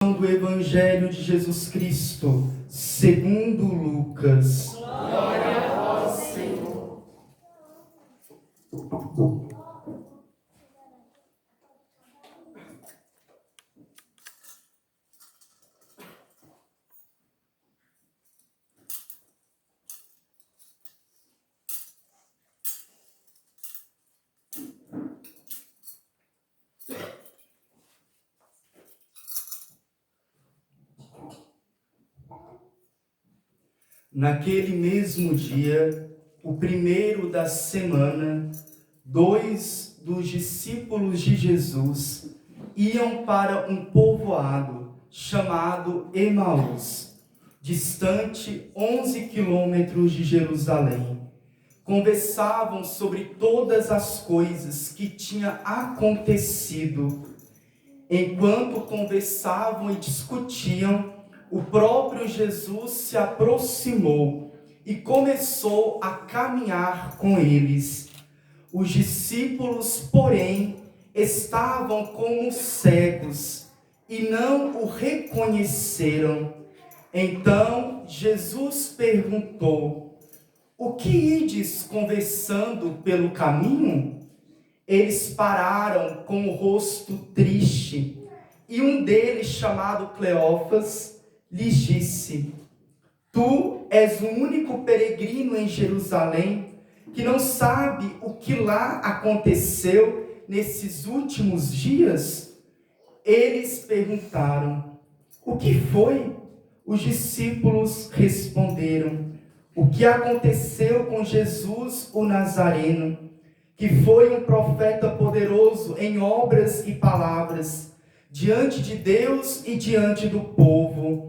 Do Evangelho de Jesus Cristo, segundo Lucas. Glória a vós, Senhor. Naquele mesmo dia, o primeiro da semana, 2 dos discípulos de Jesus iam para um povoado chamado Emaús, distante 11 quilômetros de Jerusalém. Conversavam sobre todas as coisas que tinham acontecido. Enquanto conversavam e discutiam, o próprio Jesus se aproximou e começou a caminhar com eles. Os discípulos, porém, estavam como cegos e não o reconheceram. Então Jesus perguntou: o que ides conversando pelo caminho? Eles pararam com o rosto triste, e um deles, chamado Cleófas, lhes disse: tu és o único peregrino em Jerusalém que não sabe o que lá aconteceu nesses últimos dias? Eles perguntaram: o que foi? Os discípulos responderam: o que aconteceu com Jesus o Nazareno, que foi um profeta poderoso em obras e palavras, diante de Deus e diante do povo.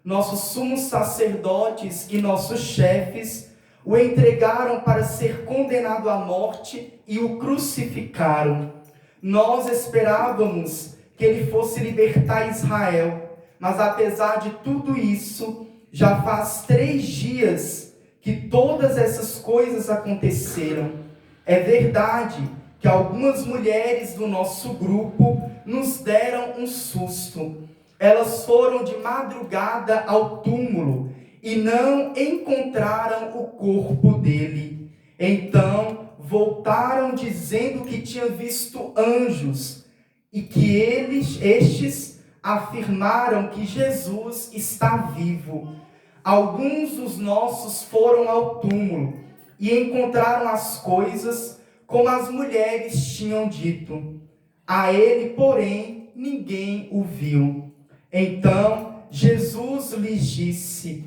Nossos sumos sacerdotes e nossos chefes o entregaram para ser condenado à morte e o crucificaram. Nós esperávamos que ele fosse libertar Israel, mas apesar de tudo isso, já faz 3 dias que todas essas coisas aconteceram. É verdade que algumas mulheres do nosso grupo nos deram um susto. Elas foram de madrugada ao túmulo e não encontraram o corpo dele. Então voltaram dizendo que tinham visto anjos e que estes afirmaram que Jesus está vivo. Alguns dos nossos foram ao túmulo e encontraram as coisas como as mulheres tinham dito. A ele, porém, ninguém o viu. Então Jesus lhes disse: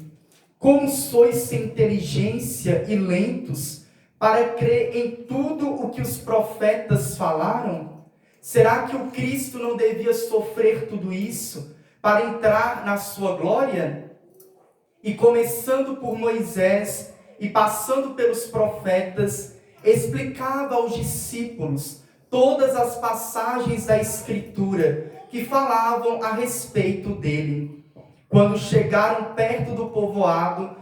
como sois sem inteligência e lentos para crer em tudo o que os profetas falaram? Será que o Cristo não devia sofrer tudo isso para entrar na sua glória? E começando por Moisés e passando pelos profetas, explicava aos discípulos todas as passagens da Escritura que falavam a respeito dele. Quando chegaram perto do povoado,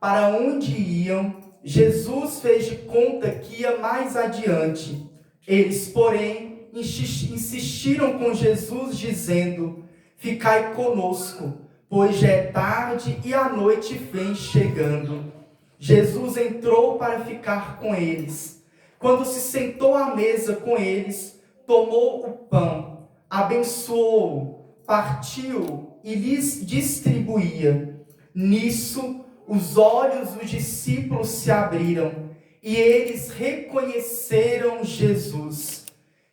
para onde iam, Jesus fez de conta que ia mais adiante. Eles, porém, insistiram com Jesus, dizendo: ficai conosco, pois já é tarde e a noite vem chegando. Jesus entrou para ficar com eles. Quando se sentou à mesa com eles, tomou o pão, abençoou-o, partiu e lhes distribuía. Nisso, os olhos dos discípulos se abriram e eles reconheceram Jesus.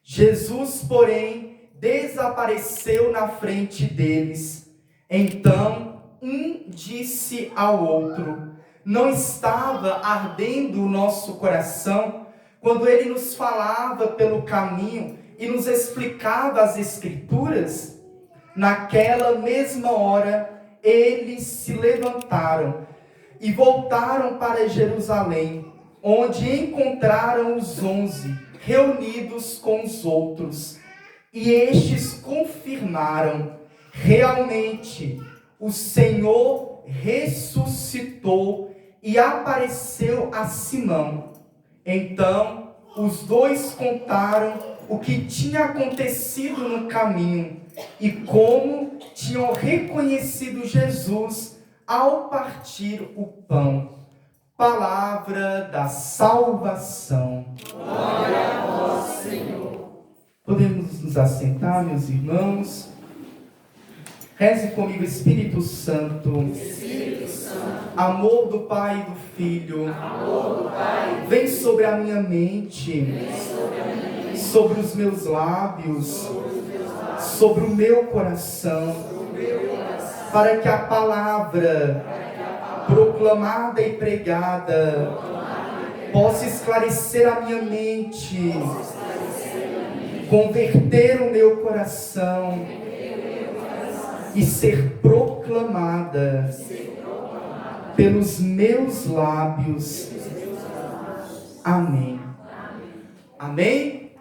Jesus, porém, desapareceu na frente deles. Então, um disse ao outro: não estava ardendo o nosso coração quando ele nos falava pelo caminho e nos explicava as Escrituras? Naquela mesma hora, eles se levantaram e voltaram para Jerusalém, onde encontraram os 11 reunidos com os outros. E estes confirmaram: realmente, o Senhor ressuscitou e apareceu a Simão. Então, os dois contaram o que tinha acontecido no caminho e como tinham reconhecido Jesus ao partir o pão. Palavra da salvação. Glória a vós, Senhor. Podemos nos assentar, meus irmãos? Reze comigo, Espírito Santo. Espírito Santo. Amor do Pai e do Filho. Amor do Pai. Vem sobre a minha mente. Sobre os meus lábios. Sobre o meu coração. Para que a palavra proclamada e pregada possa esclarecer a minha mente, converter o meu coração e ser proclamada pelos meus lábios. Amém. Amém?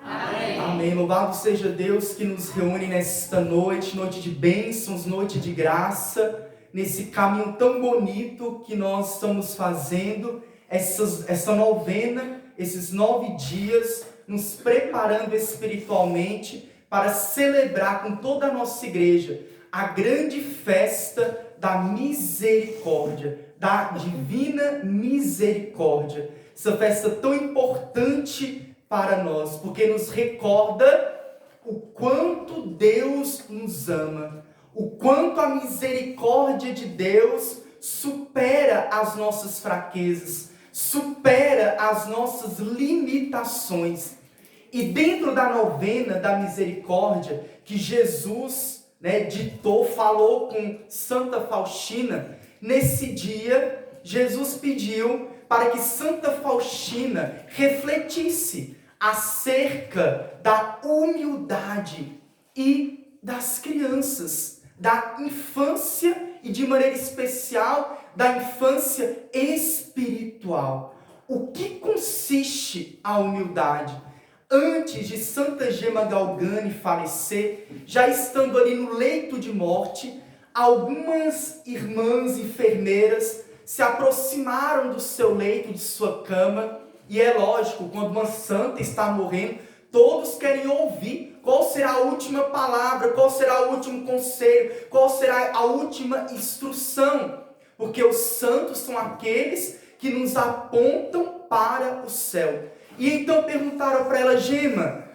Amém. Louvado seja Deus que nos reúne nesta noite, noite de bênçãos, noite de graça, nesse caminho tão bonito que nós estamos fazendo, essa novena, esses 9 dias, nos preparando espiritualmente para celebrar com toda a nossa igreja a grande festa da misericórdia, da divina misericórdia. Essa festa tão importante para nós, porque nos recorda o quanto Deus nos ama, o quanto a misericórdia de Deus supera as nossas fraquezas, supera as nossas limitações. E dentro da novena da misericórdia que Jesus ditou, falou com Santa Faustina, nesse dia Jesus pediu para que Santa Faustina refletisse acerca da humildade e das crianças, da infância e de maneira especial da infância espiritual. O que consiste a humildade? Antes de Santa Gema Galgani falecer, já estando ali no leito de morte, algumas irmãs enfermeiras se aproximaram do seu leito, de sua cama, e é lógico, quando uma santa está morrendo, todos querem ouvir qual será a última palavra, qual será o último conselho, qual será a última instrução, porque os santos são aqueles que nos apontam para o céu. E então perguntaram para ela: Gema,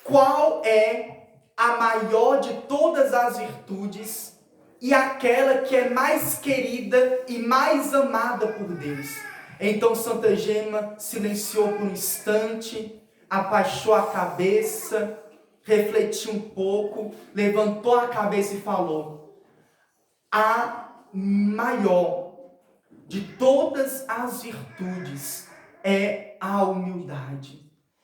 qual é a maior de todas as virtudes e aquela que é mais querida e mais amada por Deus? Então Santa Gema silenciou por um instante, abaixou a cabeça, refletiu um pouco, levantou a cabeça e falou: a maior de todas as virtudes é a humildade.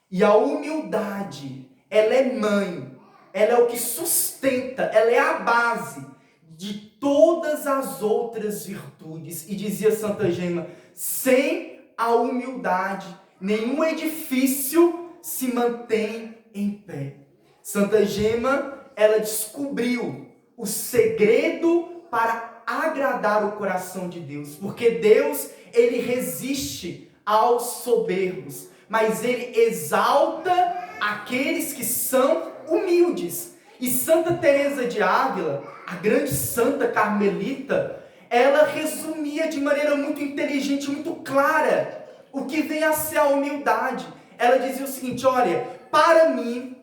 E a humildade, ela é mãe, ela é o que sustenta, ela é a base de todas as outras virtudes. E dizia Santa Gema: sem a humildade, nenhum edifício se mantém em pé. Santa Gema, ela descobriu o segredo para agradar o coração de Deus, porque Deus, ele resiste aos soberbos, mas ele exalta aqueles que são humildes. E Santa Teresa de Ávila, a grande santa carmelita, ela resumia de maneira muito inteligente, muito clara, o que vem a ser a humildade. Ela dizia o seguinte: olha, para mim,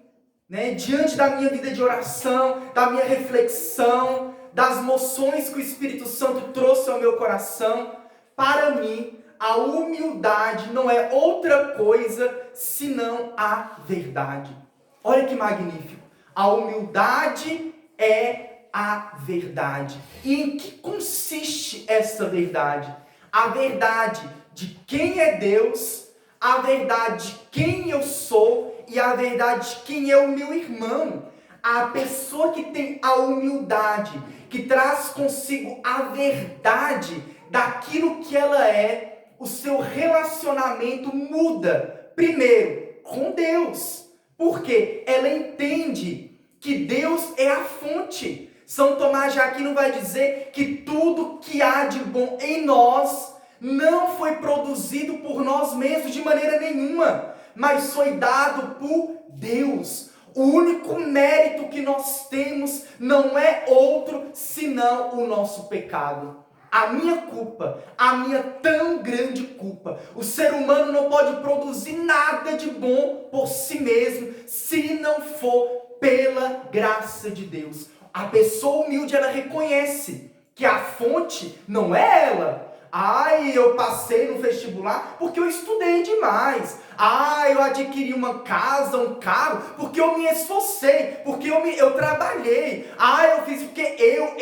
diante da minha vida de oração, da minha reflexão, das moções que o Espírito Santo trouxe ao meu coração, para mim, a humildade não é outra coisa senão a verdade. Olha que magnífico. A humildade é a verdade. E em que consiste essa verdade? A verdade de quem é Deus, a verdade de quem eu sou e a verdade de quem é o meu irmão. A pessoa que tem a humildade, que traz consigo a verdade daquilo que ela é, o seu relacionamento muda, primeiro, com Deus, porque ela entende que Deus é a fonte. São Tomás de Aquino vai dizer que tudo que há de bom em nós não foi produzido por nós mesmos de maneira nenhuma, mas foi dado por Deus. O único mérito que nós temos não é outro senão o nosso pecado. A minha culpa, a minha tão grande culpa. O ser humano não pode produzir nada de bom por si mesmo, se não for pela graça de Deus. A pessoa humilde, ela reconhece que a fonte não é ela. Ai, eu passei no vestibular porque eu estudei demais. Ai, eu adquiri uma casa, um carro, porque eu me esforcei, porque eu trabalhei. Ai, eu fiz porque eu.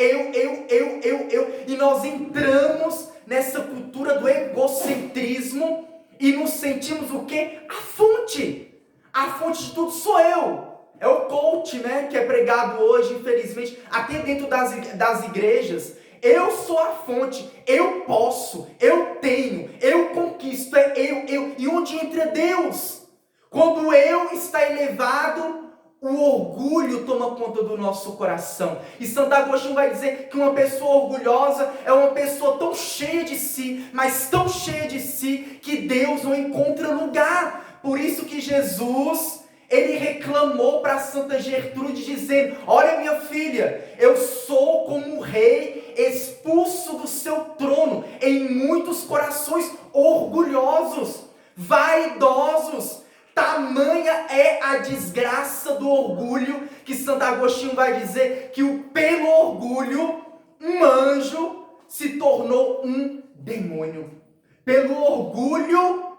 E nós entramos nessa cultura do egocentrismo e nos sentimos o quê? A fonte. A fonte de tudo sou eu. É o coach, né, que é pregado hoje, infelizmente, até dentro das igrejas. Eu sou a fonte, eu posso, eu tenho, eu conquisto, é eu. E onde entra Deus? Quando o eu está elevado, o orgulho toma conta do nosso coração. E Santo Agostinho vai dizer que uma pessoa orgulhosa é uma pessoa tão cheia de si, mas tão cheia de si, que Deus não encontra lugar. Por isso que Jesus, ele reclamou para Santa Gertrude dizendo: olha, minha filha, eu sou como um rei expulso do seu trono em muitos corações orgulhosos, vaidosos. Tamanha é a desgraça do orgulho, que Santo Agostinho vai dizer que pelo orgulho um anjo se tornou um demônio. Pelo orgulho,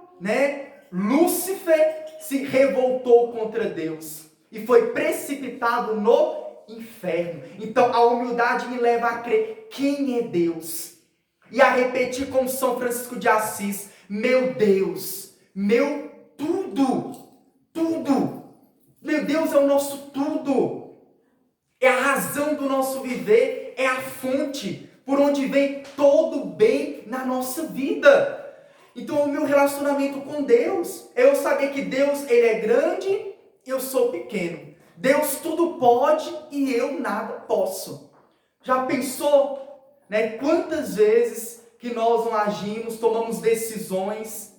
Lúcifer se revoltou contra Deus e foi precipitado no inferno. Então a humildade me leva a crer quem é Deus e a repetir como São Francisco de Assis: meu Deus, meu tudo. Meu Deus é o nosso tudo. É a razão do nosso viver, é a fonte por onde vem todo o bem na nossa vida. Então o meu relacionamento com Deus é eu saber que Deus, ele é grande e eu sou pequeno. Deus tudo pode e eu nada posso. Já pensou, quantas vezes que nós não agimos, tomamos decisões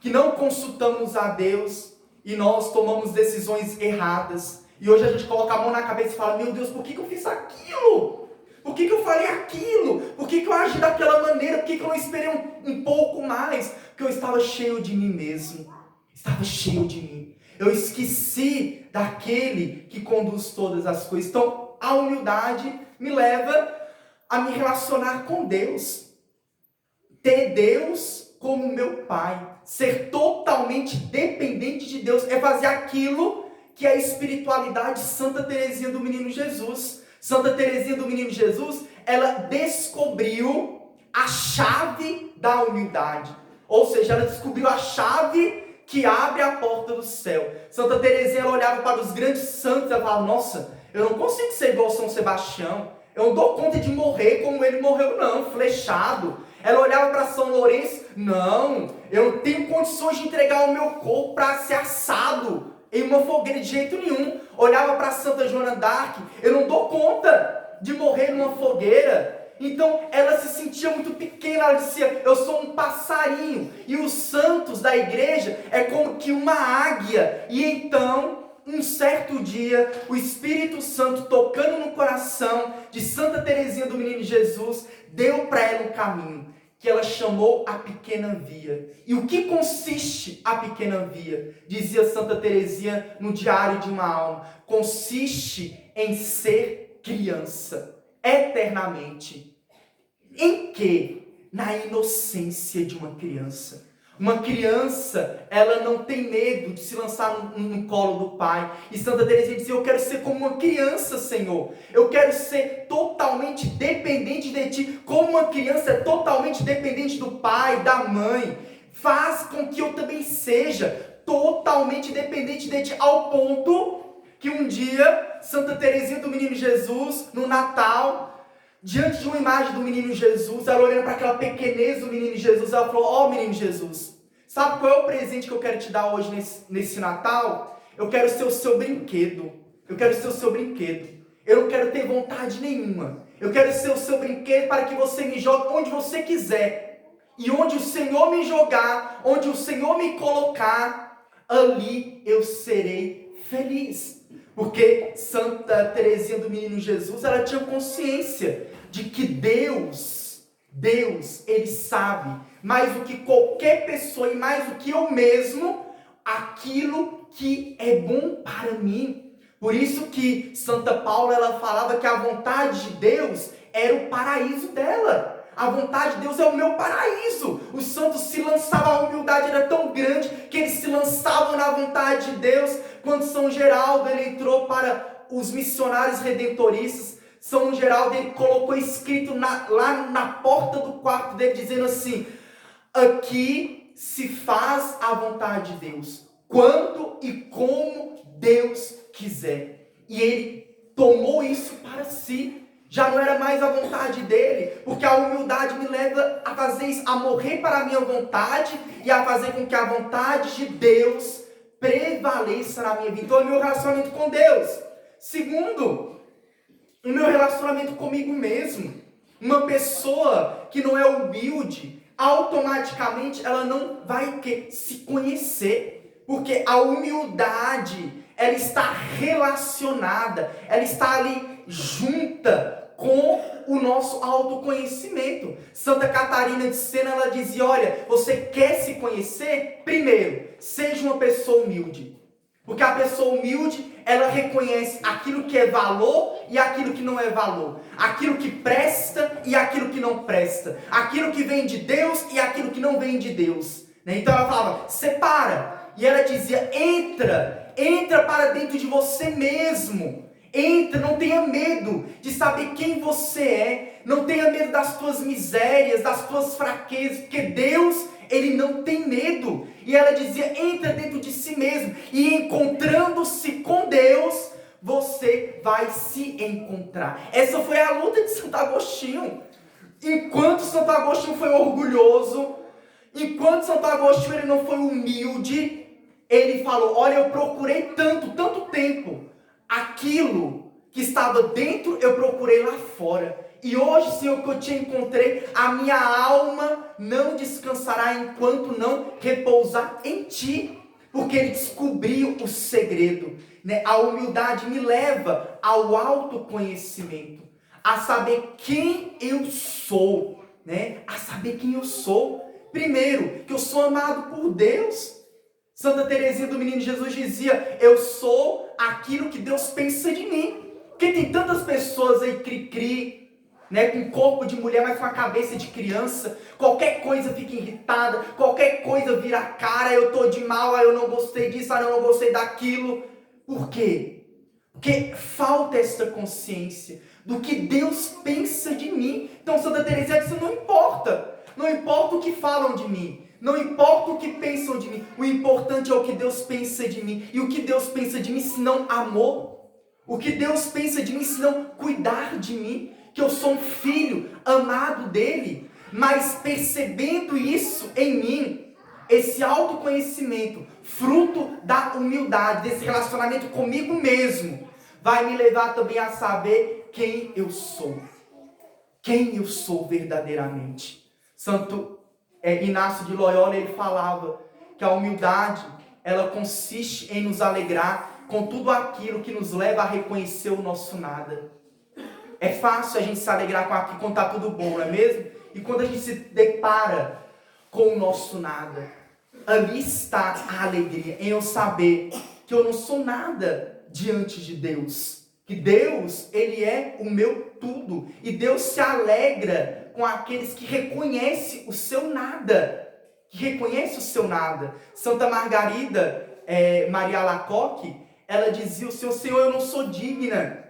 que não consultamos a Deus e nós tomamos decisões erradas. E hoje a gente coloca a mão na cabeça e fala: meu Deus, por que eu fiz aquilo? Por que eu falei aquilo? Por que eu agi daquela maneira? Por que eu não esperei um pouco mais? Porque eu estava cheio de mim mesmo. Estava cheio de mim. Eu esqueci daquele que conduz todas as coisas. Então, a humildade me leva a me relacionar com Deus. Ter Deus como meu Pai. Ser totalmente dependente de Deus. É fazer aquilo que é a espiritualidade de Santa Teresinha do Menino Jesus. Santa Teresinha do Menino Jesus, ela descobriu a chave da humildade. Ou seja, ela descobriu a chave que abre a porta do céu. Santa Teresinha, ela olhava para os grandes santos e ela falava: nossa, eu não consigo ser igual São Sebastião. Eu não dou conta de morrer como ele morreu, não, flechado. Ela olhava para São Lourenço: não, eu não tenho condições de entregar o meu corpo para ser assado em uma fogueira de jeito nenhum. Olhava para Santa Joana d'Arc: eu não dou conta de morrer numa fogueira. Então ela se sentia muito pequena, ela dizia: eu sou um passarinho. E os santos da igreja é como que uma águia. E então, um certo dia, o Espírito Santo, tocando no coração de Santa Teresinha do Menino Jesus, deu para ela um caminho, que ela chamou a pequena via. E o que consiste a pequena via? Dizia Santa Teresinha no Diário de uma Alma: consiste em ser criança, eternamente. Em quê? Na inocência de uma criança. Uma criança, ela não tem medo de se lançar no colo do pai. E Santa Teresinha dizia: eu quero ser como uma criança, Senhor. Eu quero ser totalmente dependente de ti. Como uma criança é totalmente dependente do pai, da mãe. Faz com que eu também seja totalmente dependente de ti. Ao ponto que um dia, Santa Teresinha do Menino Jesus, no Natal, diante de uma imagem do Menino Jesus, ela olhando para aquela pequenez do Menino Jesus, ela falou: ó, Menino Jesus, sabe qual é o presente que eu quero te dar hoje nesse Natal? Eu quero ser o seu brinquedo. Eu quero ser o seu brinquedo. Eu não quero ter vontade nenhuma. Eu quero ser o seu brinquedo para que você me jogue onde você quiser. E onde o Senhor me jogar, onde o Senhor me colocar, ali eu serei feliz. Porque Santa Teresinha do Menino Jesus, ela tinha consciência de que Deus, Ele sabe mais do que qualquer pessoa e mais do que eu mesmo, aquilo que é bom para mim. Por isso que Santa Paula, ela falava que a vontade de Deus era o paraíso dela. A vontade de Deus é o meu paraíso. Os santos se lançavam, a humildade era tão grande que eles se lançavam na vontade de Deus. Quando São Geraldo ele entrou para os missionários redentoristas, São Geraldo ele colocou escrito lá na porta do quarto dele, dizendo assim: aqui se faz a vontade de Deus, quando e como Deus quiser. E ele tomou isso para si. Já não era mais a vontade dele, porque a humildade me leva a fazer isso, a morrer para a minha vontade e a fazer com que a vontade de Deus prevaleça na minha vida. Então, é o meu relacionamento com Deus. Segundo, o meu relacionamento comigo mesmo. Uma pessoa que não é humilde, automaticamente ela não vai se conhecer, porque a humildade, ela está relacionada, ela está ali junta com o nosso autoconhecimento. Santa Catarina de Sena, ela dizia: olha, você quer se conhecer? Primeiro, seja uma pessoa humilde. Porque a pessoa humilde, ela reconhece aquilo que é valor e aquilo que não é valor. Aquilo que presta e aquilo que não presta. Aquilo que vem de Deus e aquilo que não vem de Deus. Então ela falava: separa. E ela dizia: entra para dentro de você mesmo. Entra, não tenha medo de saber quem você é. Não tenha medo das tuas misérias, das tuas fraquezas, porque Deus, Ele não tem medo. E ela dizia: entra dentro de si mesmo. E encontrando-se com Deus, você vai se encontrar. Essa foi a luta de Santo Agostinho. Enquanto Santo Agostinho foi orgulhoso, enquanto Santo Agostinho ele não foi humilde, ele falou: olha, eu procurei tanto tempo. Aquilo que estava dentro, eu procurei lá fora. E hoje, Senhor, que eu te encontrei, a minha alma não descansará enquanto não repousar em Ti. Porque ele descobriu o segredo. A humildade me leva ao autoconhecimento. A saber quem eu sou. A saber quem eu sou. Primeiro, que eu sou amado por Deus. Santa Teresinha do Menino Jesus dizia: eu sou aquilo que Deus pensa de mim. Porque tem tantas pessoas aí cri-cri, com corpo de mulher, mas com a cabeça de criança. Qualquer coisa fica irritada, qualquer coisa vira cara: eu tô de mal, eu não gostei disso, eu não gostei daquilo. Por quê? Porque falta essa consciência do que Deus pensa de mim. Então Santa Teresinha disse: não importa o que falam de mim. Não importa o que pensam de mim, o importante é o que Deus pensa de mim. E o que Deus pensa de mim se não amor? O que Deus pensa de mim se não cuidar de mim? Que eu sou um filho amado dele. Mas percebendo isso em mim, esse autoconhecimento, fruto da humildade, desse relacionamento comigo mesmo, vai me levar também a saber quem eu sou. Quem eu sou verdadeiramente. Santo Inácio de Loyola, ele falava que a humildade, ela consiste em nos alegrar com tudo aquilo que nos leva a reconhecer o nosso nada. É fácil a gente se alegrar com aquilo quando está tudo bom, não é mesmo? E quando a gente se depara com o nosso nada, ali está a alegria, em eu saber que eu não sou nada diante de Deus. Que Deus, Ele é o meu tudo. E Deus se alegra com aqueles que reconhecem o seu nada. Que reconhecem o seu nada. Santa Margarida Maria Alacoque, ela dizia: Senhor, eu não sou digna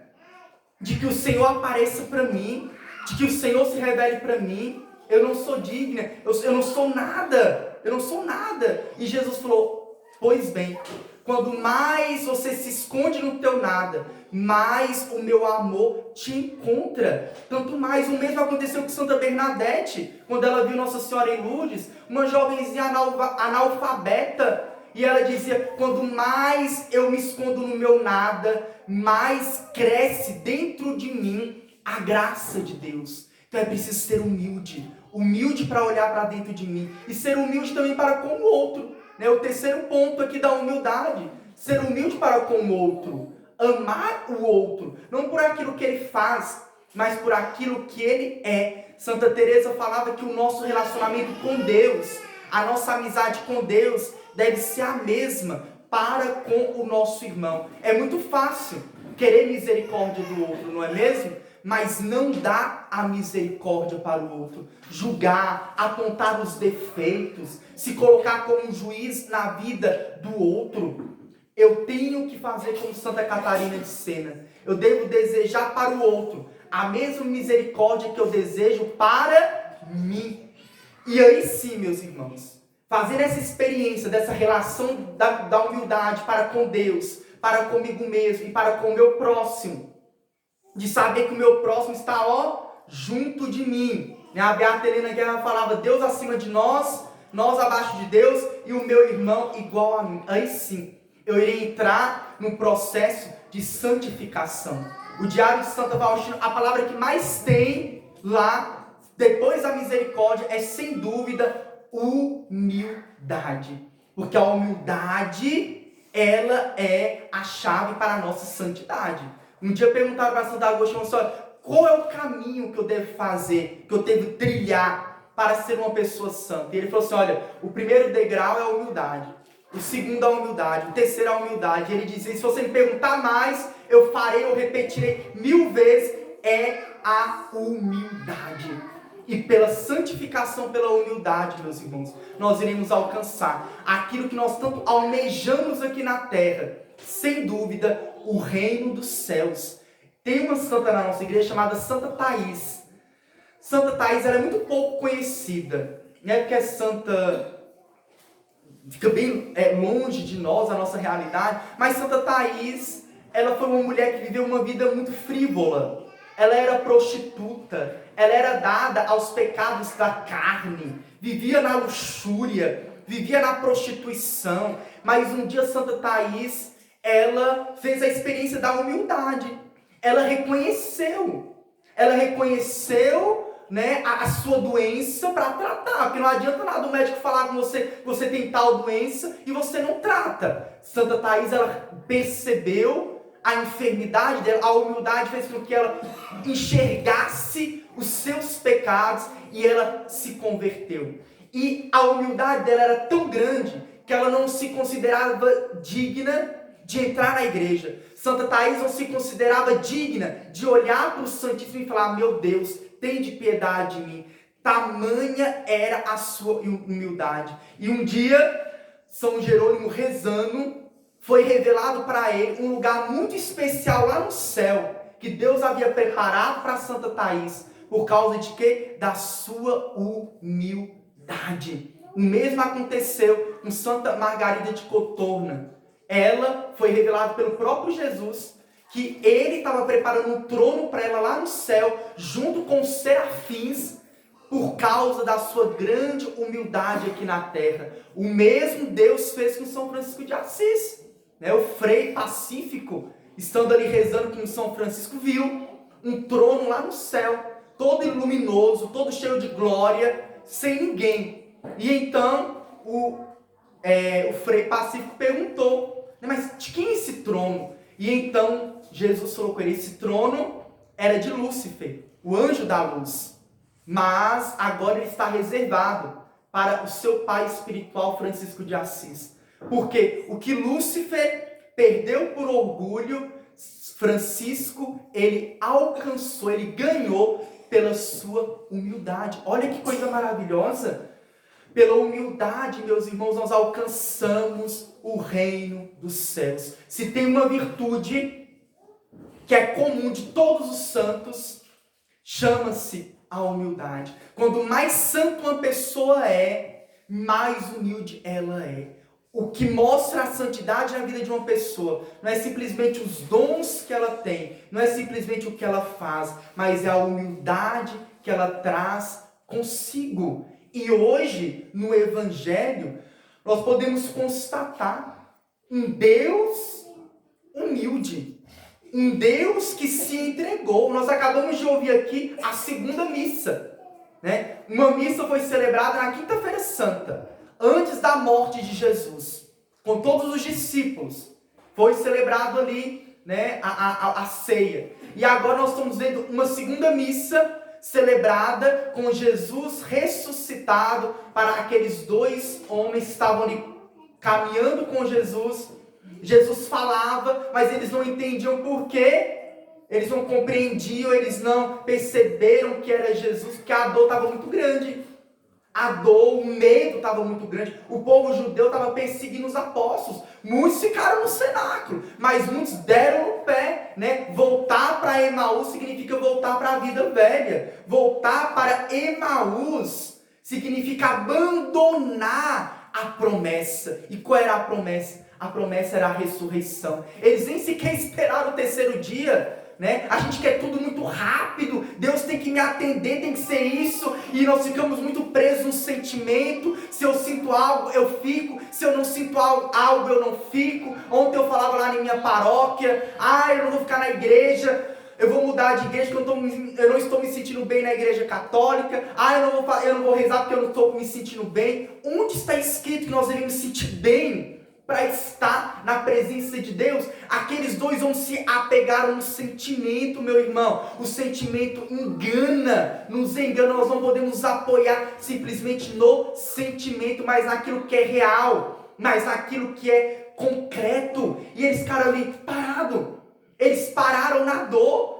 de que o Senhor apareça para mim, de que o Senhor se revele para mim. Eu não sou digna, eu não sou nada, eu não sou nada. E Jesus falou: pois bem, quando mais você se esconde no teu nada, mais o meu amor te encontra. Tanto mais, o mesmo aconteceu com Santa Bernadette, quando ela viu Nossa Senhora em Lourdes, uma jovenzinha analfabeta, e ela dizia: quando mais eu me escondo no meu nada, mais cresce dentro de mim a graça de Deus. Então é preciso ser humilde para olhar para dentro de mim, e ser humilde também para com o outro. O terceiro ponto aqui da humildade: ser humilde para com o outro. amar o outro, não por aquilo que ele faz, mas por aquilo que ele é. Santa Teresa falava que o nosso relacionamento com Deus, a nossa amizade com Deus, deve ser a mesma para com o nosso irmão. É muito fácil querer misericórdia do outro, não é mesmo? Mas não dá a misericórdia para o outro. Julgar, apontar os defeitos, se colocar como um juiz na vida do outro. Eu tenho que fazer como Santa Catarina de Sena. Eu devo desejar para o outro a mesma misericórdia que eu desejo para mim. E aí sim, meus irmãos, fazer essa experiência, dessa relação da humildade para com Deus, para comigo mesmo e para com o meu próximo. De saber que o meu próximo está, junto de mim. A Beata Helena Guerra falava, Deus acima de nós, nós abaixo de Deus e o meu irmão igual a mim. Aí sim, eu irei entrar no processo de santificação. O Diário de Santa Faustina, a palavra que mais tem lá, depois da misericórdia, é sem dúvida humildade. Porque a humildade, ela é a chave para a nossa santidade. Um dia perguntaram para Santo Agostinho, qual é o caminho que eu devo fazer, que eu devo trilhar para ser uma pessoa santa? E ele falou assim, olha, o primeiro degrau é a humildade, o segundo é a humildade, o terceiro é a humildade. E ele dizia, se você me perguntar mais, eu farei, eu repetirei 1000 vezes, é a humildade. E pela santificação, pela humildade, meus irmãos, nós iremos alcançar aquilo que nós tanto almejamos aqui na terra, sem dúvida, o reino dos céus. Tem uma santa na nossa igreja chamada Santa Thaís. Santa Thaís, ela é muito pouco conhecida, né? Porque é santa, fica bem longe de nós, a nossa realidade. Mas Santa Thaís, ela foi uma mulher que viveu uma vida muito frívola. Ela era prostituta, ela era dada aos pecados da carne, vivia na luxúria, vivia na prostituição. Mas um dia Santa Thaís, ela fez a experiência da humildade. Ela reconheceu, né, a sua doença para tratar. Porque não adianta nada o médico falar com você que você tem tal doença e você não trata. Santa Thaís, ela percebeu a enfermidade dela, a humildade fez com que ela enxergasse os seus pecados e ela se converteu. E a humildade dela era tão grande que ela não se considerava digna de entrar na igreja. Santa Thaís não se considerava digna de olhar para o Santíssimo e falar, meu Deus, tem de piedade de mim. Tamanha era a sua humildade. E um dia, São Jerônimo rezando, foi revelado para ele um lugar muito especial lá no céu, que Deus havia preparado para Santa Thaís, por causa de quê? Da sua humildade. O mesmo aconteceu com Santa Margarida de Cotorna. Ela foi revelada pelo próprio Jesus, que ele estava preparando um trono para ela lá no céu, junto com os serafins, por causa da sua grande humildade aqui na terra. O mesmo Deus fez com São Francisco de Assis. O Frei Pacífico, estando ali rezando com São Francisco, viu um trono lá no céu, todo luminoso, todo cheio de glória, sem ninguém. E então o Frei Pacífico perguntou, mas de quem é esse trono? E então Jesus falou com ele, esse trono era de Lúcifer, o anjo da luz. Mas agora ele está reservado para o seu pai espiritual Francisco de Assis. Porque o que Lúcifer perdeu por orgulho, Francisco, ele alcançou, ele ganhou pela sua humildade. Olha que coisa maravilhosa! Pela humildade, meus irmãos, nós alcançamos o reino dos céus. Se tem uma virtude que é comum de todos os santos, chama-se a humildade. Quando mais santo uma pessoa é, mais humilde ela é. O que mostra a santidade na vida de uma pessoa não é simplesmente os dons que ela tem, não é simplesmente o que ela faz, mas é a humildade que ela traz consigo. E hoje, no Evangelho, nós podemos constatar um Deus humilde, um Deus que se entregou. Nós acabamos de ouvir aqui a segunda missa, né? Uma missa foi celebrada na Quinta-feira Santa, antes da morte de Jesus, com todos os discípulos. Foi celebrado ali né, a ceia. E agora nós estamos vendo uma segunda missa celebrada com Jesus ressuscitado para aqueles dois homens que estavam ali caminhando com Jesus. Jesus falava, mas eles não entendiam por quê. Eles não compreendiam, eles não perceberam que era Jesus, porque a dor estava muito grande. A dor, o medo estava muito grande. O povo judeu estava perseguindo os apóstolos. Muitos ficaram no cenáculo, mas muitos deram o pé, né? Voltar para Emaús significa voltar para a vida velha. Voltar para Emaús significa abandonar a promessa. E qual era a promessa? A promessa era a ressurreição. Eles nem sequer esperaram o terceiro dia. Né? A gente quer tudo muito rápido, Deus tem que me atender, tem que ser isso, e nós ficamos muito presos no sentimento. Se eu sinto algo, eu fico. Se eu não sinto algo, eu não fico. Ontem eu falava lá na minha paróquia, eu não vou ficar na igreja, eu vou mudar de igreja porque eu não estou me sentindo bem na igreja católica. Eu não vou rezar porque eu não estou me sentindo bem. Onde está escrito que nós devemos sentir bem para estar na presença de Deus? Aqueles dois homens se apegaram no sentimento, meu irmão. O sentimento nos engana. Nós não podemos nos apoiar simplesmente no sentimento, mas naquilo que é real, mas naquilo que é concreto. E eles ficaram ali parados. Eles pararam na dor.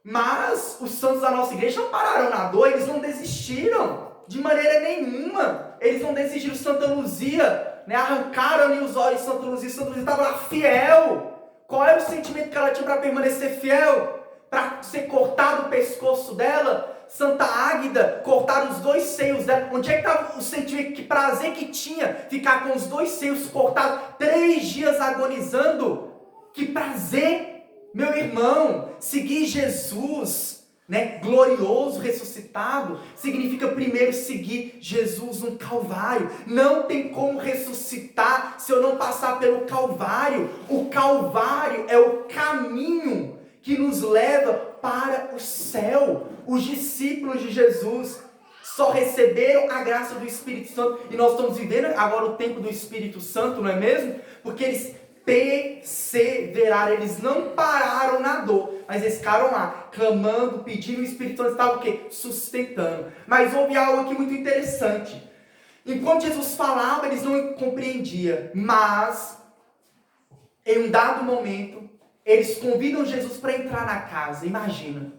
Mas os santos da nossa igreja não pararam na dor, eles não desistiram de maneira nenhuma. Eles não desistiram. Santa Luzia, né, arrancaram ali os olhos de Santa Luzia. Santa Luzia estava lá fiel. Qual era o sentimento que ela tinha para permanecer fiel? Para ser cortado o pescoço dela? Santa Águida, cortaram os dois seios dela. Onde é que estava o sentimento, que prazer que tinha ficar com os dois seios cortados, 3 dias agonizando? Que prazer, meu irmão. Seguir Jesus, né, glorioso, ressuscitado, significa primeiro seguir Jesus no Calvário. Não tem como ressuscitar se eu não passar pelo Calvário. O Calvário é o caminho que nos leva para o céu. Os discípulos de Jesus só receberam a graça do Espírito Santo, e nós estamos vivendo agora o tempo do Espírito Santo, não é mesmo? Porque eles perseveraram, eles não pararam na dor, mas eles ficaram lá, clamando, pedindo. O Espírito Santo estava o quê? Sustentando. Mas houve algo aqui muito interessante. Enquanto Jesus falava, eles não compreendiam, mas em um dado momento, eles convidam Jesus para entrar na casa, imagina.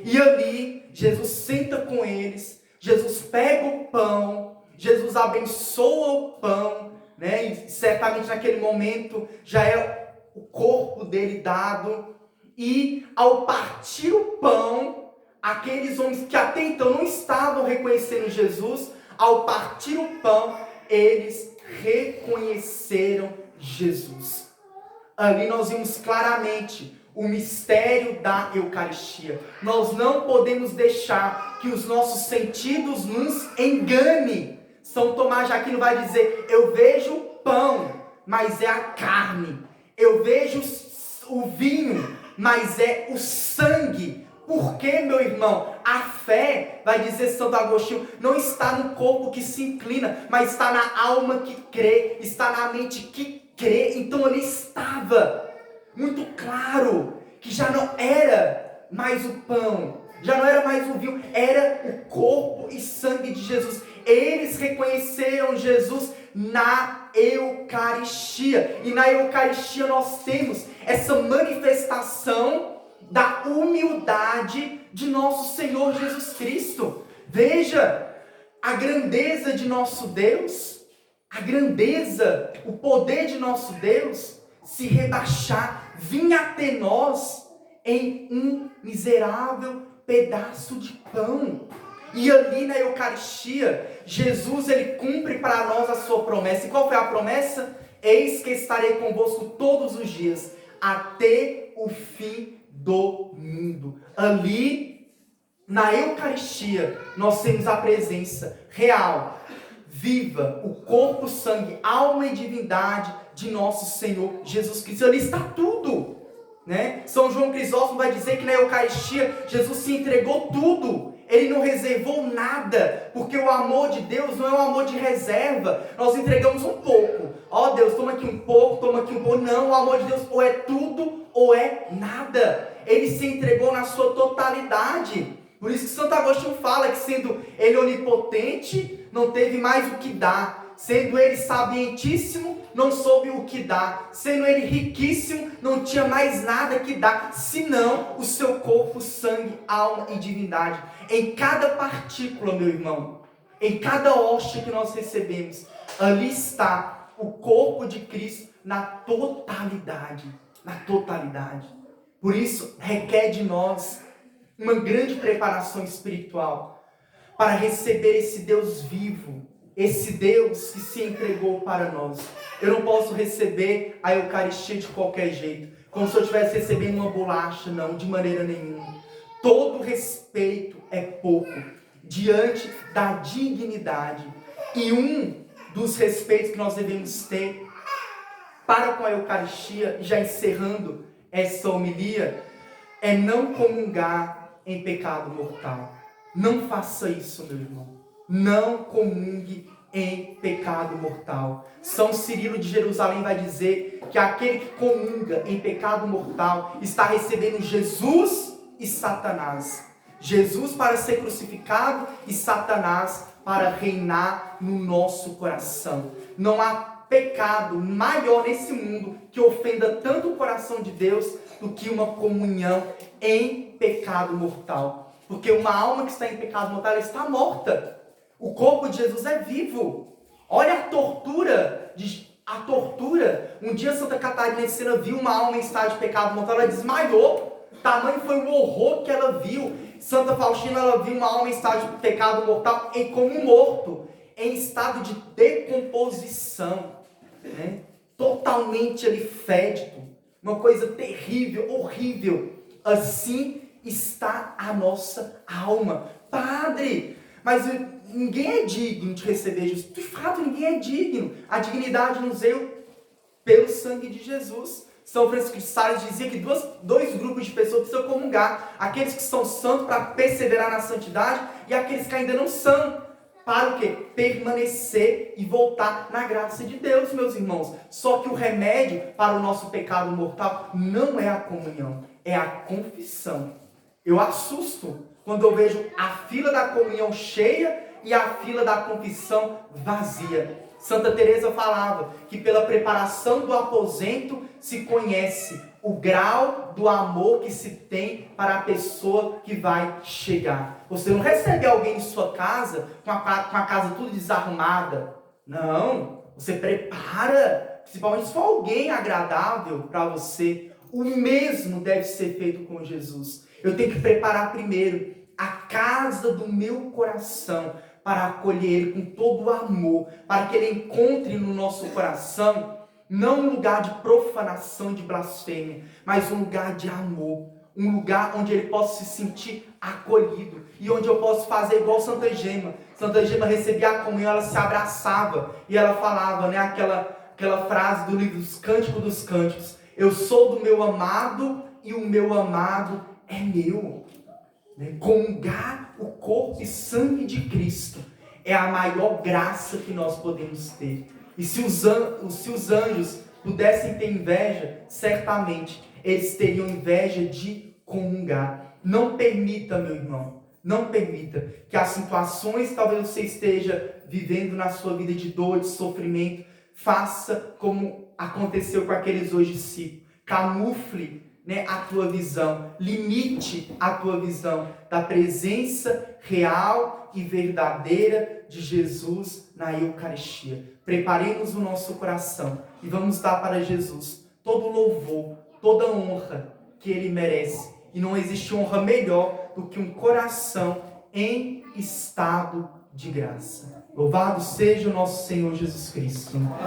E ali, Jesus senta com eles, Jesus pega o pão, Jesus abençoa o pão, né? E certamente naquele momento já é o corpo dele dado. E ao partir o pão, aqueles homens que até então não estavam reconhecendo Jesus, ao partir o pão, eles reconheceram Jesus. Ali nós vimos claramente o mistério da Eucaristia. Nós não podemos deixar que os nossos sentidos nos enganem. São Tomás de Aquino vai dizer: eu vejo o pão, mas é a carne. Eu vejo o vinho, mas é o sangue. Por quê, meu irmão? A fé, vai dizer Santo Agostinho, não está no corpo que se inclina, mas está na alma que crê, está na mente que crê. Então ali estava muito claro que já não era mais o pão, já não era mais o vinho, era o corpo e sangue de Jesus. Eles reconheceram Jesus na Eucaristia. E na Eucaristia nós temos essa manifestação da humildade de nosso Senhor Jesus Cristo. Veja a grandeza de nosso Deus, a grandeza, o poder de nosso Deus se rebaixar, vir até nós em um miserável pedaço de pão. E ali na Eucaristia, Jesus, ele cumpre para nós a sua promessa. E qual foi a promessa? Eis que estarei convosco todos os dias, até o fim do mundo. Ali, na Eucaristia, nós temos a presença real, viva, o corpo, sangue, alma e divindade de nosso Senhor Jesus Cristo. Ali está tudo, né? São João Crisóstomo vai dizer que na Eucaristia, Jesus se entregou tudo. Ele não reservou nada, porque o amor de Deus não é um amor de reserva. Nós entregamos um pouco. Ó Deus, toma aqui um pouco, toma aqui um pouco. Não, o amor de Deus ou é tudo ou é nada. Ele se entregou na sua totalidade. Por isso que Santo Agostinho fala que sendo ele onipotente, não teve mais o que dar. Sendo ele sabientíssimo, não soube o que dar. Sendo ele riquíssimo, não tinha mais nada que dar, senão o seu corpo, sangue, alma e divindade. Em cada partícula, meu irmão, em cada hóstia que nós recebemos, ali está o corpo de Cristo na totalidade. Na totalidade. Por isso, requer de nós uma grande preparação espiritual para receber esse Deus vivo, esse Deus que se entregou para nós. Eu não posso receber a Eucaristia de qualquer jeito, como se eu estivesse recebendo uma bolacha, não, de maneira nenhuma. Todo respeito é pouco diante da dignidade. E um dos respeitos que nós devemos ter para com a Eucaristia, já encerrando essa homilia, é não comungar em pecado mortal. Não faça isso, meu irmão. Não comungue em pecado mortal. São Cirilo de Jerusalém vai dizer que aquele que comunga em pecado mortal está recebendo Jesus e Satanás. Jesus para ser crucificado e Satanás para reinar no nosso coração. Não há pecado maior nesse mundo que ofenda tanto o coração de Deus do que uma comunhão em pecado mortal. Porque uma alma que está em pecado mortal, ela está morta. O corpo de Jesus é vivo. Olha a tortura. Um dia Santa Catarina de Sena viu uma alma em estado de pecado mortal, ela desmaiou. Tamanho foi o horror que ela viu. Santa Faustina, ela viu uma alma em estado de pecado mortal como um morto, em estado de decomposição, né? Totalmente ali fédido. Uma coisa terrível, horrível. Assim está a nossa alma. Padre, mas ninguém é digno de receber Jesus. De fato, ninguém é digno. A dignidade nos veio pelo sangue de Jesus. São Francisco de Sales dizia que dois grupos de pessoas precisam comungar. Aqueles que são santos para perseverar na santidade e aqueles que ainda não são. Para o quê? Permanecer e voltar na graça de Deus, meus irmãos. Só que o remédio para o nosso pecado mortal não é a comunhão, é a confissão. Eu assusto quando eu vejo a fila da comunhão cheia e a fila da confissão vazia. Santa Teresa falava que pela preparação do aposento se conhece o grau do amor que se tem para a pessoa que vai chegar. Você não recebe alguém em sua casa com a casa tudo desarrumada. Não, você prepara, principalmente se for alguém agradável para você. O mesmo deve ser feito com Jesus. Eu tenho que preparar primeiro a casa do meu coração para acolher Ele com todo o amor, para que Ele encontre no nosso coração não um lugar de profanação, de blasfêmia, mas um lugar de amor, um lugar onde Ele possa se sentir acolhido e onde eu posso fazer igual Santa Gema. Santa Gema recebia a comunhão, ela se abraçava e ela falava, né, aquela frase do livro dos Cânticos dos Cânticos: eu sou do meu amado e o meu amado é meu. Comungar o corpo e sangue de Cristo é a maior graça que nós podemos ter. E se os anjos pudessem ter inveja, certamente eles teriam inveja de comungar. Não permita, meu irmão, não permita que as situações que talvez você esteja vivendo na sua vida de dor, de sofrimento, faça como aconteceu com aqueles dois discípulos. Camufle, né, a tua visão, limite a tua visão da presença real e verdadeira de Jesus na Eucaristia. Preparemos o nosso coração e vamos dar para Jesus todo o louvor, toda a honra que Ele merece. E não existe honra melhor do que um coração em estado de graça. Louvado seja o nosso Senhor Jesus Cristo.